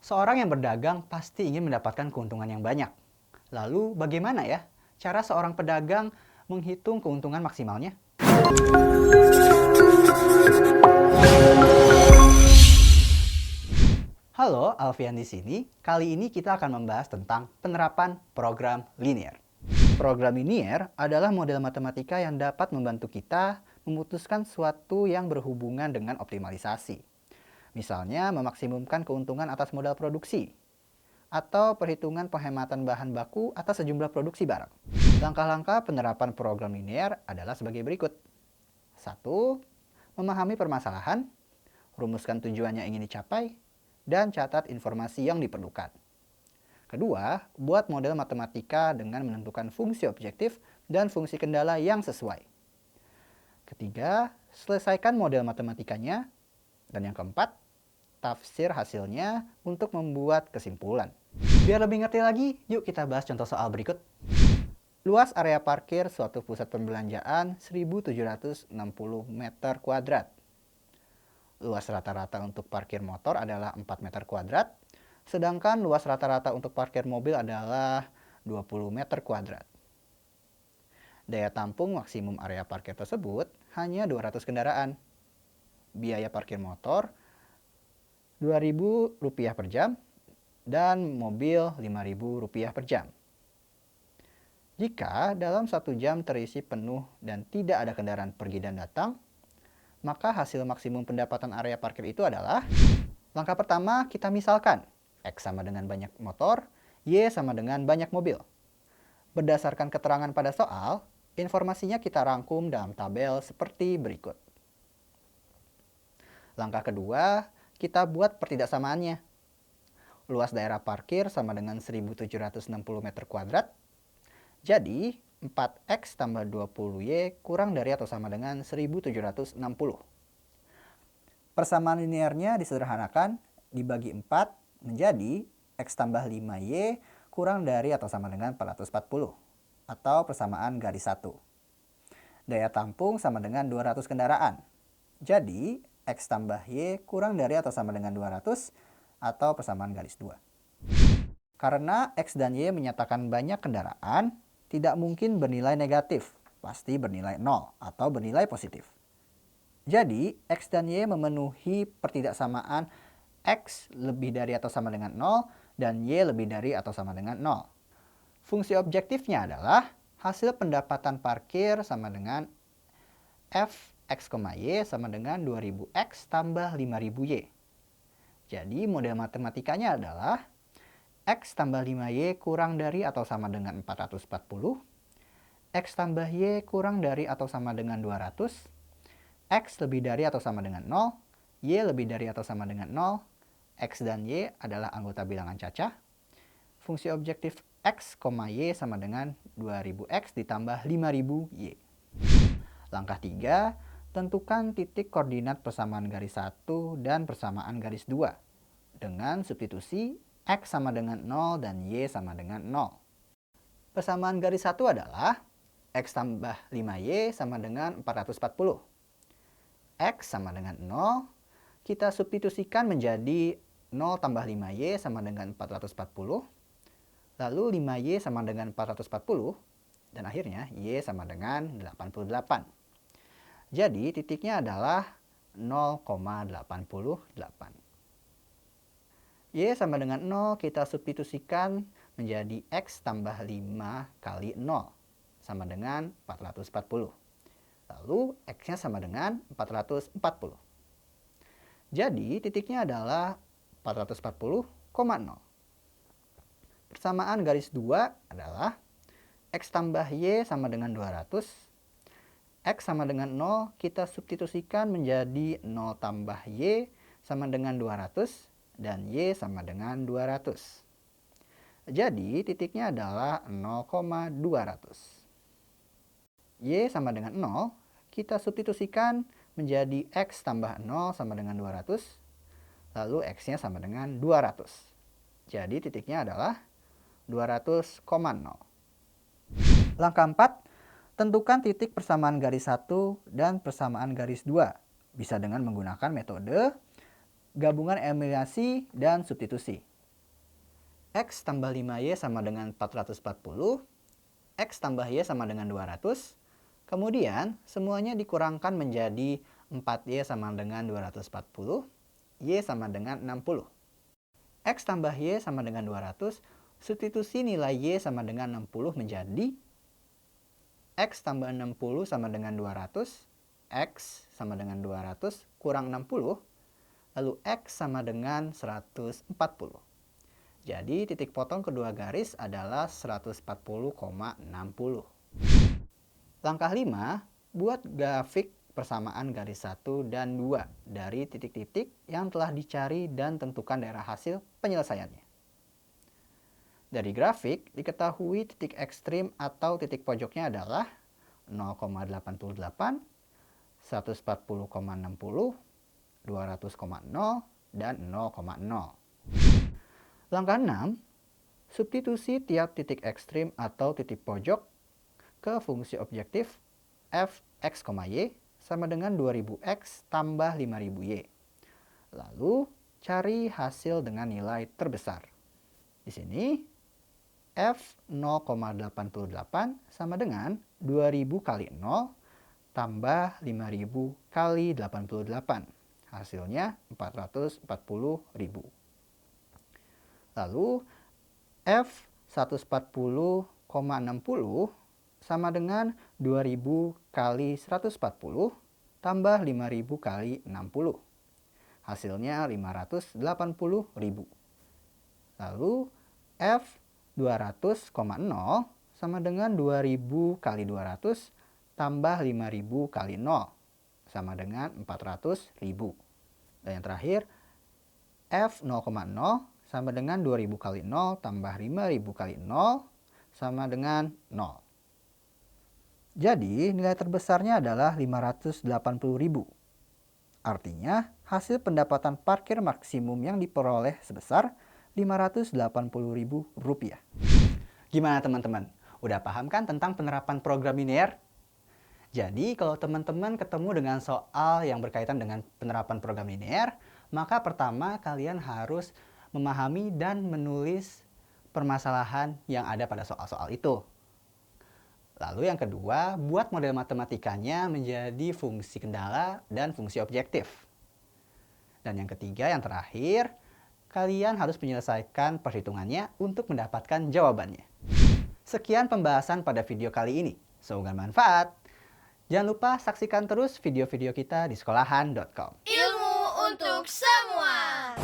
Seorang yang berdagang pasti ingin mendapatkan keuntungan yang banyak. Lalu bagaimana ya cara seorang pedagang menghitung keuntungan maksimalnya? Halo, Alfian di sini. Kali ini kita akan membahas tentang penerapan program linear. Program linear adalah model matematika yang dapat membantu kita memutuskan suatu yang berhubungan dengan optimalisasi. Misalnya, memaksimumkan keuntungan atas modal produksi, atau perhitungan penghematan bahan baku atas sejumlah produksi barang. Langkah-langkah penerapan program linear adalah sebagai berikut. 1. Memahami permasalahan, rumuskan tujuan yang ingin dicapai, dan catat informasi yang diperlukan. Kedua, buat model matematika dengan menentukan fungsi objektif dan fungsi kendala yang sesuai. Ketiga, selesaikan model matematikanya. Dan yang keempat, tafsir hasilnya untuk membuat kesimpulan. Biar lebih ngerti lagi, yuk kita bahas contoh soal berikut. Luas area parkir suatu pusat perbelanjaan 1.760 meter kuadrat. Luas rata-rata untuk parkir motor adalah 4 meter kuadrat, sedangkan luas rata-rata untuk parkir mobil adalah 20 meter kuadrat. Daya tampung maksimum area parkir tersebut hanya 200 kendaraan. Biaya parkir motor Rp2.000 per jam dan mobil Rp5.000 per jam. Jika dalam 1 jam terisi penuh dan tidak ada kendaraan pergi dan datang, maka hasil maksimum pendapatan area parkir itu adalah, langkah pertama kita misalkan X sama dengan banyak motor, Y sama dengan banyak mobil. Berdasarkan keterangan pada soal, informasinya kita rangkum dalam tabel seperti berikut. Langkah kedua, kita buat pertidaksamaannya. Luas daerah parkir sama dengan 1.760 meter kuadrat. Jadi, 4X tambah 20Y kurang dari atau sama dengan 1.760. Persamaan linearnya disederhanakan, dibagi 4 menjadi X tambah 5Y kurang dari atau sama dengan 440. Atau persamaan garis 1. Daya tampung sama dengan 200 kendaraan. Jadi, X tambah Y kurang dari atau sama dengan 200 atau persamaan garis 2. Karena X dan Y menyatakan banyak kendaraan, tidak mungkin bernilai negatif, pasti bernilai 0 atau bernilai positif. Jadi, X dan Y memenuhi pertidaksamaan X lebih dari atau sama dengan 0 dan Y lebih dari atau sama dengan 0. Fungsi objektifnya adalah hasil pendapatan parkir sama dengan F X, Y sama dengan 2000X tambah 5000Y. Jadi model matematikanya adalah X tambah 5Y kurang dari atau sama dengan 440, X tambah Y kurang dari atau sama dengan 200, X lebih dari atau sama dengan 0, Y lebih dari atau sama dengan 0, X dan Y adalah anggota bilangan cacah. Fungsi objektif X, Y sama dengan 2000X ditambah 5000Y. Langkah 3, tentukan titik koordinat persamaan garis 1 dan persamaan garis 2 dengan substitusi X sama dengan 0 dan Y sama dengan 0. Persamaan garis 1 adalah X tambah 5Y sama dengan 440. X sama dengan 0, kita substitusikan menjadi 0 tambah 5Y sama dengan 440. Lalu 5Y sama dengan 440 dan akhirnya Y sama dengan 88. Jadi titiknya adalah 0,88. Y sama dengan 0 kita substitusikan menjadi X tambah 5 kali 0 sama dengan 440. Lalu X-nya sama dengan 440. Jadi titiknya adalah 440,0. Persamaan garis 2 adalah X tambah Y sama dengan 200. X sama dengan 0 kita substitusikan menjadi 0 tambah Y sama dengan 200 dan Y sama dengan 200. Jadi titiknya adalah 0,200. Y sama dengan 0 kita substitusikan menjadi X tambah 0 sama dengan 200. Lalu X-nya sama dengan 200. Jadi titiknya adalah 200,0. Langkah 4, tentukan titik persamaan garis 1 dan persamaan garis 2. Bisa dengan menggunakan metode gabungan eliminasi dan substitusi. X tambah 5Y sama dengan 440, X tambah Y sama dengan 200, kemudian semuanya dikurangkan menjadi 4Y sama dengan 240, Y sama dengan 60. X tambah Y sama dengan 200, substitusi nilai Y sama dengan 60 menjadi X tambah 60 sama dengan 200, X sama dengan 200 kurang 60, lalu X sama dengan 140. Jadi titik potong kedua garis adalah 140,60. Langkah 5, buat grafik persamaan garis 1 dan 2 dari titik-titik yang telah dicari dan tentukan daerah hasil penyelesaiannya. Dari grafik, diketahui titik ekstrim atau titik pojoknya adalah 0,88, 140,60, 200,0, dan 0,0. Langkah 6, substitusi tiap titik ekstrim atau titik pojok ke fungsi objektif f(x, y) sama dengan 2000x tambah 5000y. Lalu, cari hasil dengan nilai terbesar. Di sini, F 0,88 sama dengan 2000 kali 0 tambah 5000 kali 88. Hasilnya 440.000. Lalu F 140,60 sama dengan 2000 kali 140 tambah 5000 kali 60. Hasilnya 580.000. Lalu F 200,0 sama dengan 2000 kali 200 tambah 5000 kali 0 sama dengan 400.000. Dan yang terakhir, F 0,0 sama dengan 2000 kali 0 tambah 5000 kali 0 sama dengan 0. Jadi nilai terbesarnya adalah 580.000. Artinya hasil pendapatan parkir maksimum yang diperoleh sebesar Rp580.000. Gimana teman-teman? Udah paham kan tentang penerapan program linear? Jadi kalau teman-teman ketemu dengan soal yang berkaitan dengan penerapan program linear, maka pertama kalian harus memahami dan menulis permasalahan yang ada pada soal-soal itu. Lalu yang kedua, buat model matematikanya menjadi fungsi kendala dan fungsi objektif. Dan yang ketiga, yang terakhir, kalian harus menyelesaikan perhitungannya untuk mendapatkan jawabannya. Sekian pembahasan pada video kali ini. Semoga bermanfaat. Jangan lupa saksikan terus video-video kita di sekolahan.com. Ilmu untuk semua.